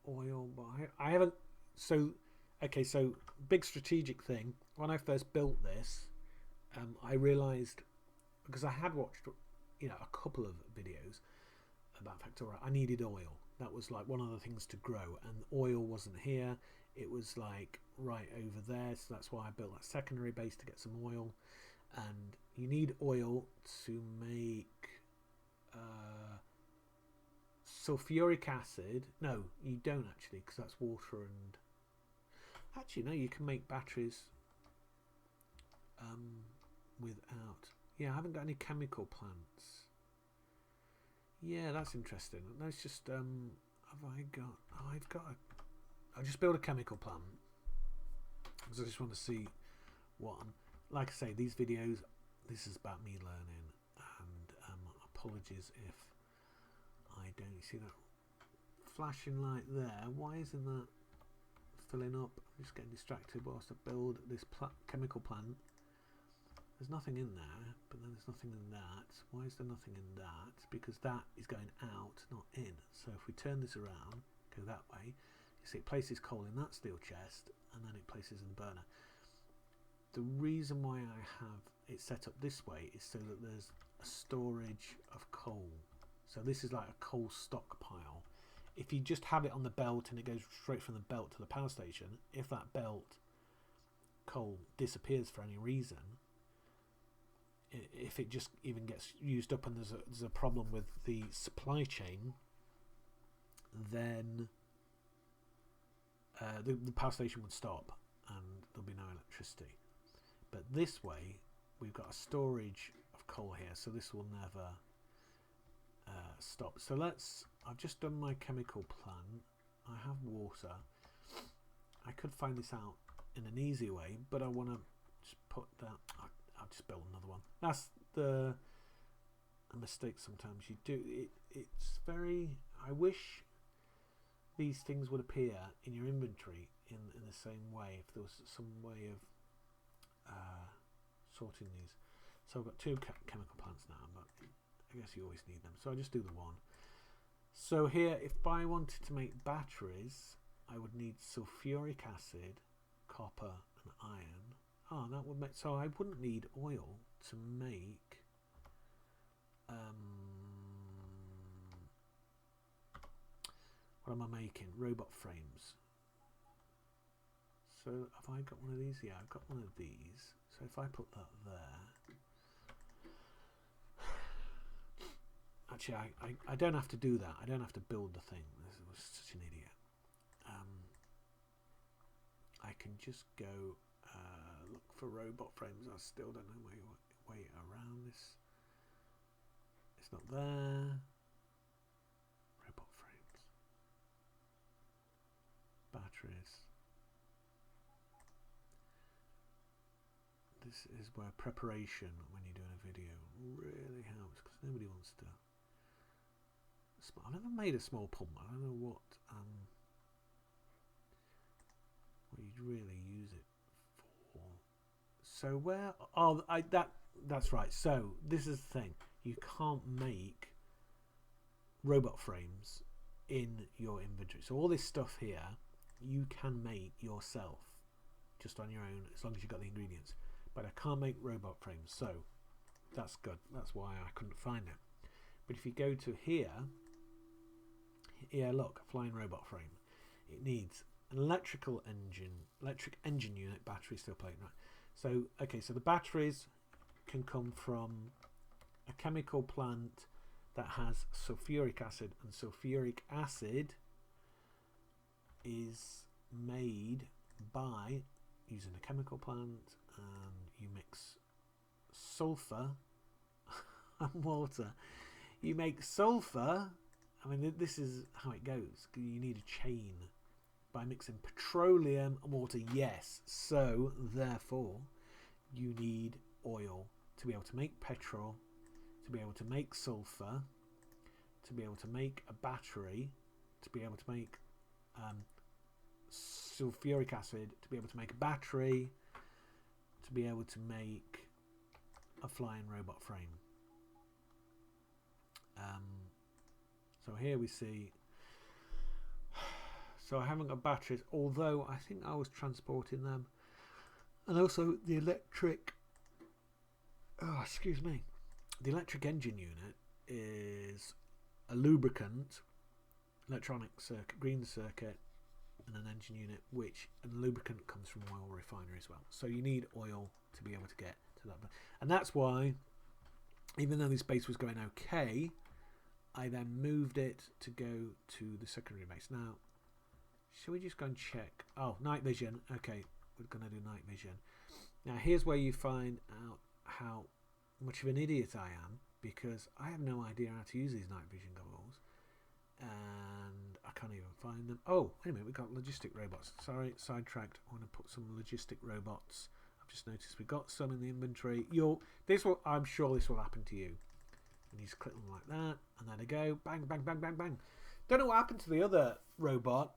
[SPEAKER 1] oil, but I haven't. So okay, so big strategic thing. When I first built this, I realized, because I had watched a couple of videos about Factorio, I needed oil. That was like one of the things to grow, and oil wasn't here. It was like right over there, so that's why I built that secondary base to get some oil. And you need oil to make sulfuric acid. No, you don't actually, because that's water. And actually no, you can make batteries without. Yeah, I haven't got any chemical plants. Yeah, that's interesting. Let's just have I got? Oh, I'll just build a chemical plant, because I just want to see what like I say, these videos, this is about me learning, and apologies if I don't see that flashing light there. Why isn't that filling up? I'm just getting distracted whilst I build this chemical plant. There's nothing in there, but then there's nothing in that. Why is there nothing in that? Because that is going out, not in. So if we turn this around, go that way, you see it places coal in that steel chest, and then it places in the burner. The reason why I have it set up this way is so that there's a storage of coal. So this is like a coal stockpile. If you just have it on the belt and it goes straight from the belt to the power station, if that belt coal disappears for any reason, if it just even gets used up and there's a problem with the supply chain, then the power station would stop and there'll be no electricity. But this way, we've got a storage of coal here, so this will never stop. So I've just done my chemical plant. I have water. I could find this out in an easy way, but I want to just put that. I'll just build another one. That's a mistake sometimes you do. It's very. I wish these things would appear in your inventory in the same way. If there was some way of sorting these. So I've got two chemical plants now, but I guess you always need them. So I just do the one. So here, if I wanted to make batteries, I would need sulfuric acid, copper, and iron. Oh, that would make, so I wouldn't need oil to make what am I making? Robot frames. So have I got one of these? Yeah, I've got one of these. So if I put that there, actually I don't have to do that. I don't have to build the thing. This was such an idiot. I can just go look for robot frames. I still don't know my way around this. It's not there. Robot frames. Batteries. This is where preparation when you're doing a video really helps, because nobody wants to. I've never made a small pump. I don't know what you'd really use it for. So where? Oh, that's right. So this is the thing. You can't make robot frames in your inventory. So all this stuff here, you can make yourself, just on your own, as long as you've got the ingredients. But I can't make robot frames, so that's good. That's why I couldn't find it. But if you go to here, look, flying robot frame. It needs an electric engine unit, battery still playing, right? So okay, so the batteries can come from a chemical plant that has sulfuric acid, and sulfuric acid is made by using a chemical plant, and you mix sulfur and water. You make sulfur. I mean, this is how it goes. You need a chain by mixing petroleum and water. Yes, so therefore you need oil to be able to make petrol, to be able to make sulfur, to be able to make a battery, to be able to make sulfuric acid to be able to make a battery, to be able to make a flying robot frame. So here we see, so I haven't got batteries, although I think I was transporting them. And also the electric, the electric engine unit is a lubricant, electronic circuit, green circuit, and an engine unit, and lubricant comes from oil refinery as well. So you need oil to be able to get to that. And that's why, even though this base was going okay, I then moved it to go to the secondary base. Now, shall we just go and check? Oh, night vision. Okay, we're going to do night vision. Now, here's where you find out how much of an idiot I am, because I have no idea how to use these night vision goggles. And I can't even find them. Oh, wait a minute, we've got logistic robots. Sorry, sidetracked. I want to put some logistic robots. I've just noticed we've got some in the inventory. I'm sure this will happen to you. And you just click them like that, and there they go. Bang, bang, bang, bang, bang. Don't know what happened to the other robot.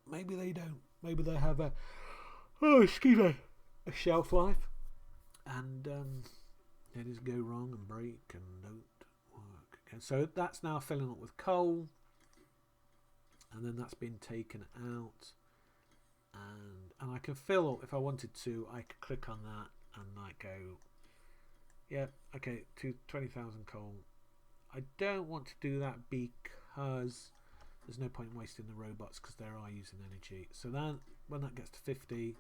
[SPEAKER 1] Maybe they don't. Maybe they have a shelf life. And they just go wrong and break and don't work. Okay, so that's now filling up with coal. And then that's been taken out. And I can fill up, if I wanted to, I could click on that and like go, yeah, okay, to 20,000 coal. I don't want to do that because there's no point in wasting the robots because they are using energy. So then when that gets to 50,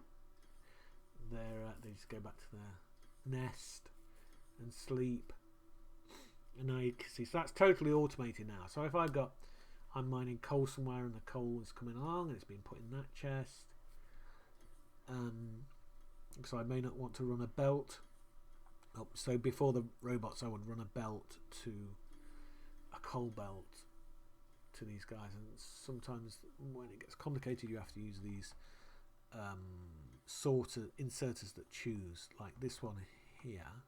[SPEAKER 1] they just go back to their nest and sleep. And now you can see, so that's totally automated now. So if I'm mining coal somewhere and the coal is coming along and it's been put in that chest. So I may not want to run a belt. So before the robots, I would run a belt to a coal belt to these guys, and sometimes when it gets complicated, you have to use these inserters that choose. Like this one here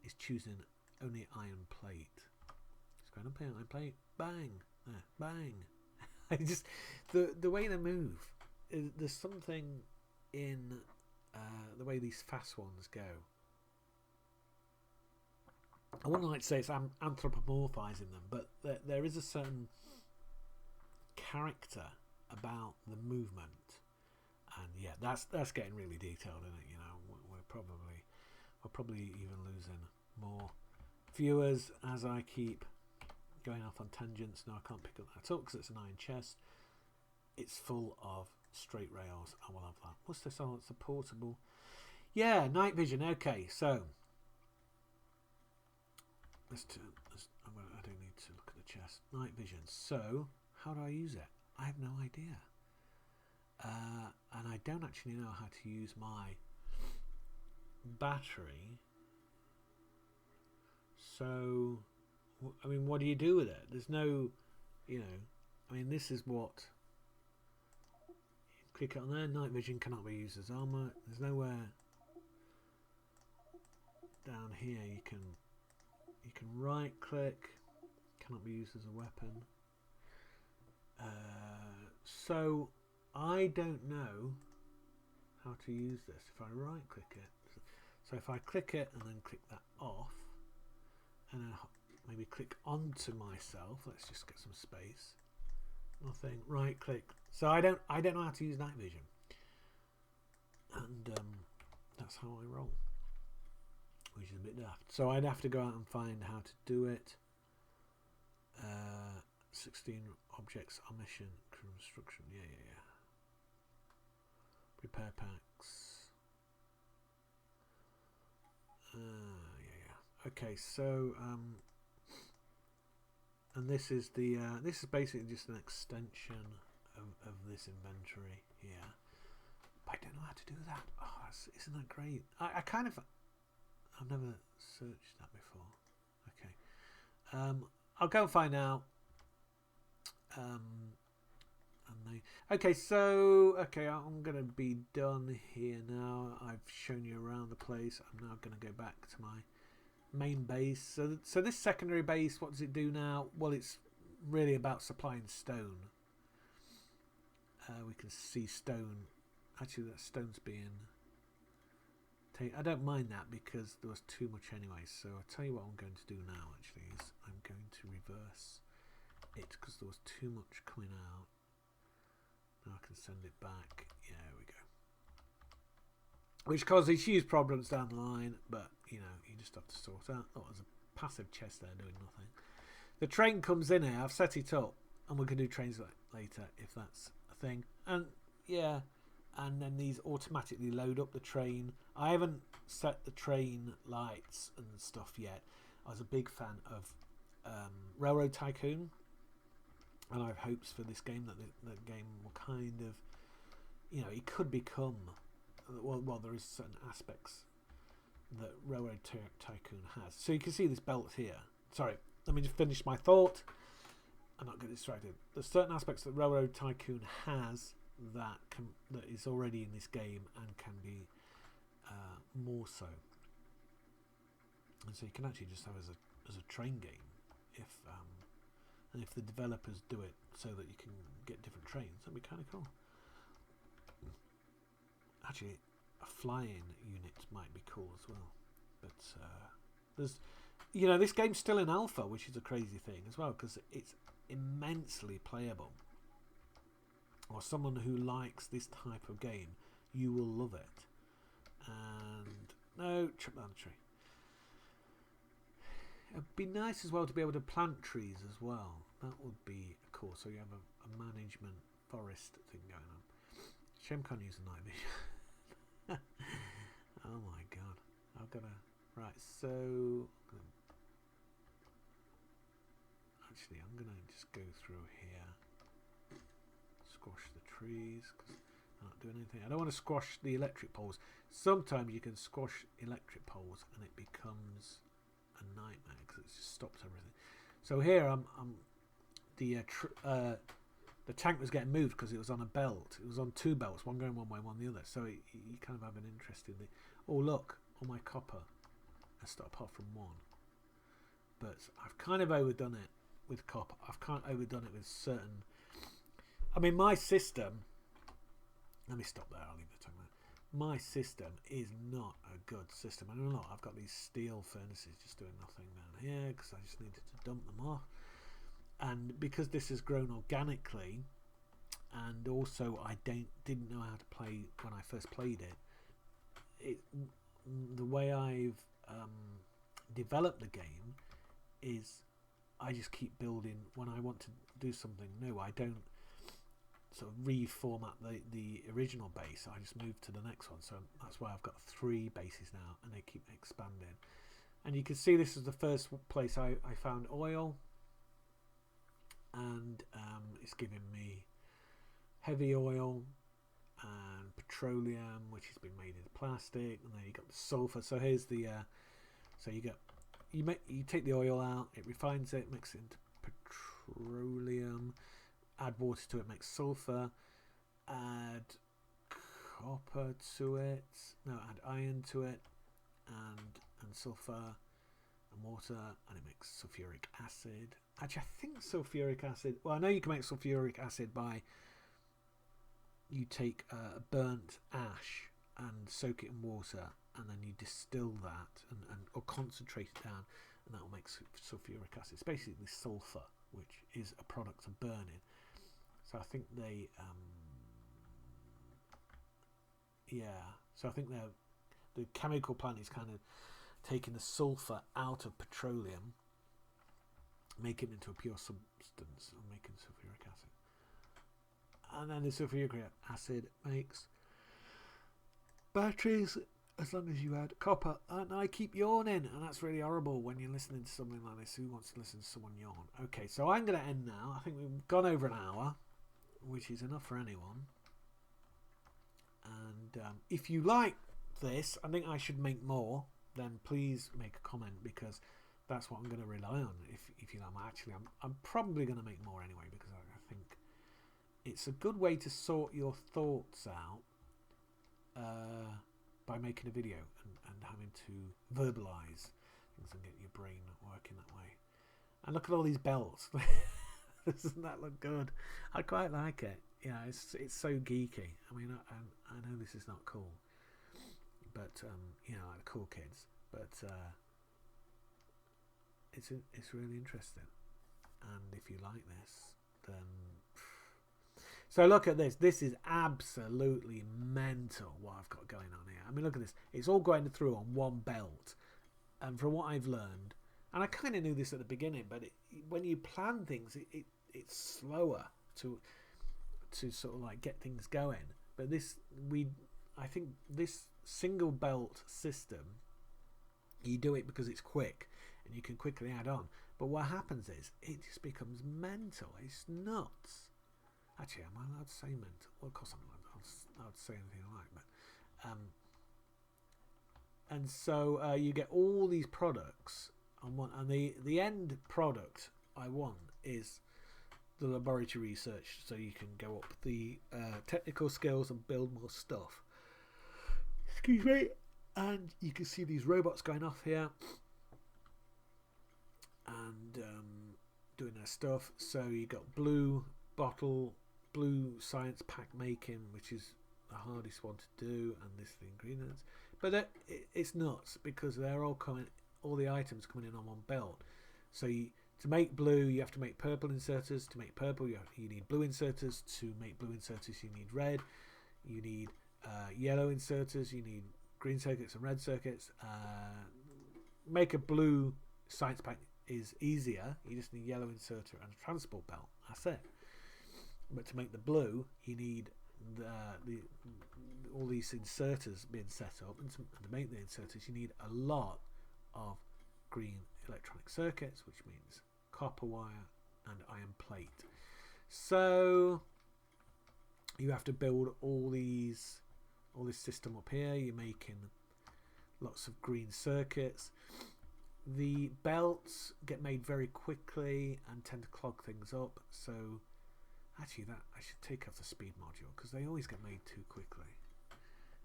[SPEAKER 1] is choosing only iron plate. It's going up here, iron plate, bang, there, bang. I just the way they move. There's something in the way these fast ones go. I wouldn't like to say it's anthropomorphizing them, but there is a certain character about the movement, and yeah, that's getting really detailed, isn't it? You know, we're probably even losing more viewers as I keep going off on tangents. Now I can't pick up that up because it's an iron chest. It's full of straight rails. I will have that. What's this? Oh, it's a portable. Yeah, night vision. Okay, so I don't need to look at the chest. Night vision. So how do I use it? I have no idea. And I don't actually know how to use my battery. So, I mean, what do you do with it? There's no, I mean, this is what. Click on there. Night vision cannot be used as armor. There's nowhere down here you can right click. Cannot be used as a weapon. So I don't know how to use this. If I right click it, so if I click it and then click that off, and then maybe click onto myself. Let's just get some space. Nothing. Right click. So I don't know how to use night vision, and that's how I roll, which is a bit daft. So I'd have to go out and find how to do it. 16 objects on mission construction. Yeah. Repair packs. Yeah. Okay, so and this is basically just an extension of this inventory here. But I don't know how to do that. Oh, isn't that great? I've never searched that before. Okay, I'll go and find out. Okay, I'm gonna be done here now. I've shown you around the place. I'm now gonna go back to my main base. So this secondary base, what does it do now? Well, it's really about supplying stone. We can see stone. Actually, that stone's being taken. I don't mind that because there was too much anyway. So I'll tell you what I'm going to do now. Actually, is I'm going to reverse it because there was too much coming out. Now I can send it back. Yeah, there we go. Which causes huge problems down the line, but you know, you just have to sort out. Oh, there's a passive chest there doing nothing. The train comes in here. I've set it up, and we can do trains later if that's a thing. And yeah, and then these automatically load up the train. I haven't set the train lights and stuff yet. I was a big fan of Railroad Tycoon, and I have hopes for this game that the game will kind of, you know, it could become. Well, there is certain aspects that Railroad Tycoon has. So you can see this belt here. Sorry, let me just finish my thought. I'm not getting distracted. There's certain aspects that Railroad Tycoon has that is already in this game and can be more so. And so you can actually just have as a train game if the developers do it so that you can get different trains. That'd be kind of cool. Actually, a flying unit might be cool as well. But there's, you know, this game's still in alpha, which is a crazy thing as well because it's immensely playable. Or someone who likes this type of game, you will love it. And no, trip down the tree. It'd be nice as well to be able to plant trees as well. That would be cool. So you have a management forest thing going on. Shame can't use a night vision. Oh my god. I've got to... Right, so... Actually, I'm going to just go through here. Squash the trees, because I'm not doing anything. I don't want to squash the electric poles. Sometimes you can squash electric poles and it becomes a nightmare because it just stops everything. So here the tank was getting moved because it was on a belt. It was on two belts, one going one way, one the other. So you kind of have an interest in the... Oh look, all my copper has stopped apart from one. But I've kind of overdone it with copper. I've kind of overdone it with certain... I mean, my system... Let me stop there, I'll leave the tongue there. My system is not a good system. I don't know, I've got these steel furnaces just doing nothing down here because I just needed to dump them off. And because this has grown organically, and also I didn't know how to play when I first played it, the way I've developed the game is I just keep building. When I want to do something new, I don't sort of reformat the original base. I just move to the next one. So that's why I've got 3 bases now, and they keep expanding. And you can see this is the first place I found oil. And it's giving me heavy oil and petroleum, which has been made into plastic, and then you got the sulfur. So here's the so you take the oil out, it refines it, makes it into petroleum, add water to it, makes sulfur, add copper to it, add iron to it, and sulfur and water, and it makes sulfuric acid. Actually, I think sulfuric acid... Well, I know you can make sulfuric acid by... You take burnt ash and soak it in water, and then you distill that or concentrate it down, and that will make sulfuric acid. It's basically sulfur, which is a product of burning. So I think they... So I think the chemical plant is kind of taking the sulfur out of petroleum, make it into a pure substance, and making sulfuric acid. And then the sulfuric acid makes batteries, as long as you add copper. And I keep yawning, and that's really horrible when you're listening to something like this. Who wants to listen to someone yawn? Okay, so I'm going to end now. I think we've gone over an hour, which is enough for anyone. And if you like this, I think I should make more, then please make a comment, because that's what I'm going to rely on. If you know, I'm probably going to make more anyway, because I think it's a good way to sort your thoughts out by making a video and having to verbalize things and get your brain working that way. And look at all these bells. Doesn't that look good? I quite like it. Yeah, it's so geeky. I mean, I know this is not cool, but like the cool kids, but it's really interesting. And if you like this, then so look at this. This is absolutely mental what I've got going on here. I mean, look at this. It's all going through on one belt, and from what I've learned, and I kind of knew this at the beginning, but when you plan things, it's slower to sort of like get things going. But I think this single belt system, you do it because it's quick and you can quickly add on. But what happens is it just becomes mental. It's nuts. Actually, am I allowed to say mental? Well, of course I'm allowed to say anything I like. But and so you get all these products on one, and the end product I want is the laboratory research, so you can go up the technical skills and build more stuff. Excuse me. And you can see these robots going off here and doing their stuff. So you got blue science pack making, which is the hardest one to do, and this is the ingredients. But it's nuts because they're all the items coming in on one belt. So to make blue, you have to make purple inserters. To make purple, you need blue inserters. To make blue inserters, you need red. You need yellow inserters. You need green circuits and red circuits. Make a blue science pack is easier. You just need a yellow inserter and a transport belt. That's it. But to make the blue, you need all these inserters being set up, and to make the inserters, you need a lot of green electronic circuits, which means copper wire and iron plate. So you have to build all this system up here. You're making lots of green circuits. The belts get made very quickly and tend to clog things up. So actually, I should take off the speed module because they always get made too quickly.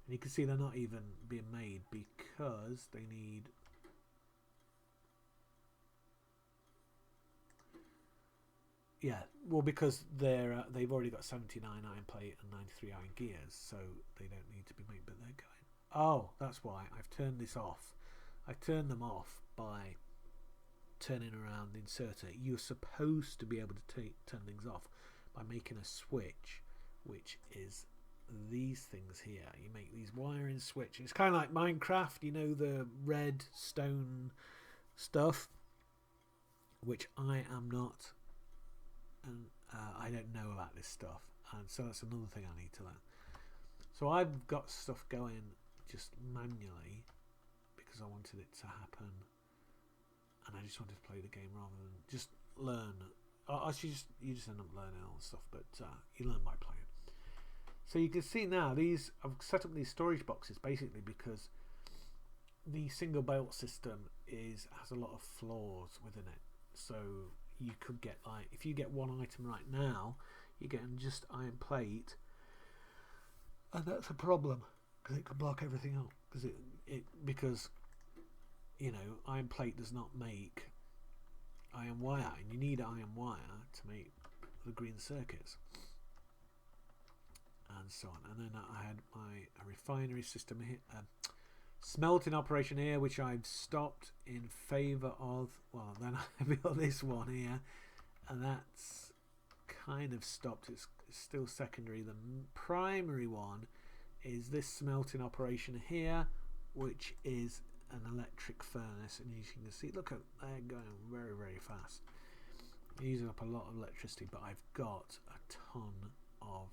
[SPEAKER 1] And you can see they're not even being made because they need because they've already got 79 iron plate and 93 iron gears, so they don't need to be made, but they're going. Oh, that's why I've turned this off. I turned them off by turning around the inserter. You're supposed to be able to turn things off by making a switch, which is these things here. You make these wiring switches. It's kind of like Minecraft, the red stone stuff, which I am not, and I don't know about this stuff, and so that's another thing I need to learn. So I've got stuff going just manually because I wanted it to happen, and I just wanted to play the game rather than just learn. You just end up learning all the stuff, but you learn by playing. So you can see now I've set up these storage boxes basically because the single belt system has a lot of flaws within it. So you could get, like, if you get one item right now, you're getting just iron plate, and that's a problem because it could block everything up. Because iron plate does not make iron wire, and you need iron wire to make the green circuits and so on. And then I had a refinery system here, smelting operation here, which I've stopped in favour of. Well, then I built this one here, and that's kind of stopped. It's still secondary. The primary one is this smelting operation here, which is an electric furnace, and as you can see, look at they're going very, very fast, using up a lot of electricity. But I've got a ton of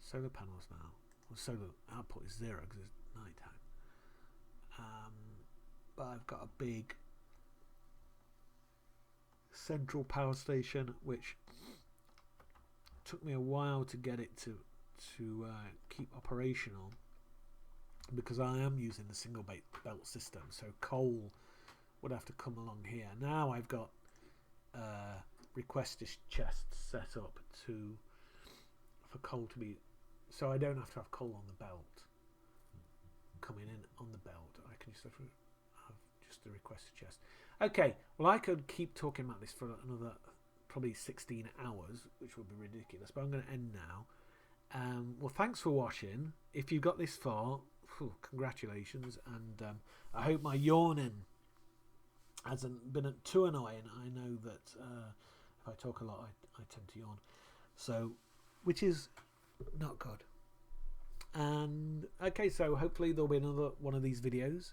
[SPEAKER 1] solar panels now. Well, solar output is 0 because it's night time. But I've got a big central power station, which took me a while to get it to keep operational, because I am using the single belt system, so coal would have to come along here. Now I've got request chests set up for coal to be, so I don't have to have coal on the belt coming in on the belt. I can just have just a request chest. Okay, well, I could keep talking about this for another probably 16 hours, which would be ridiculous. But I'm going to end now. Well, thanks for watching. If you've got this far, congratulations, and I hope my yawning hasn't been too annoying. I know that if I talk a lot, I tend to yawn, so which is not good. And okay, so hopefully there'll be another one of these videos.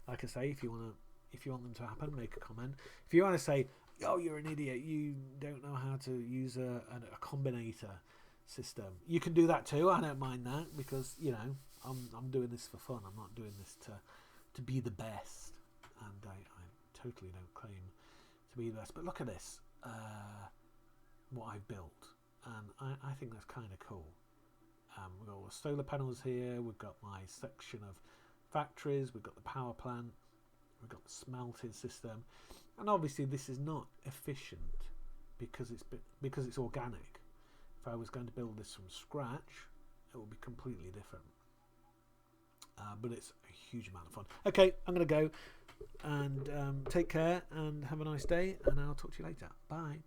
[SPEAKER 1] Like I say, if you want them to happen, make a comment. If you want to say, "Oh, you're an idiot, you don't know how to use a combinator system," you can do that too. I don't mind that, because you know I'm doing this for fun. I'm not doing this to be the best, and I totally don't claim to be the best. But look at this, what I've built, and I think that's kind of cool. We've got all the solar panels here. We've got my section of factories. We've got the power plant. We've got the smelting system, and obviously this is not efficient because it's organic. If I was going to build this from scratch, it would be completely different. But it's a huge amount of fun. Okay, I'm going to go, and take care and have a nice day, and I'll talk to you later. Bye.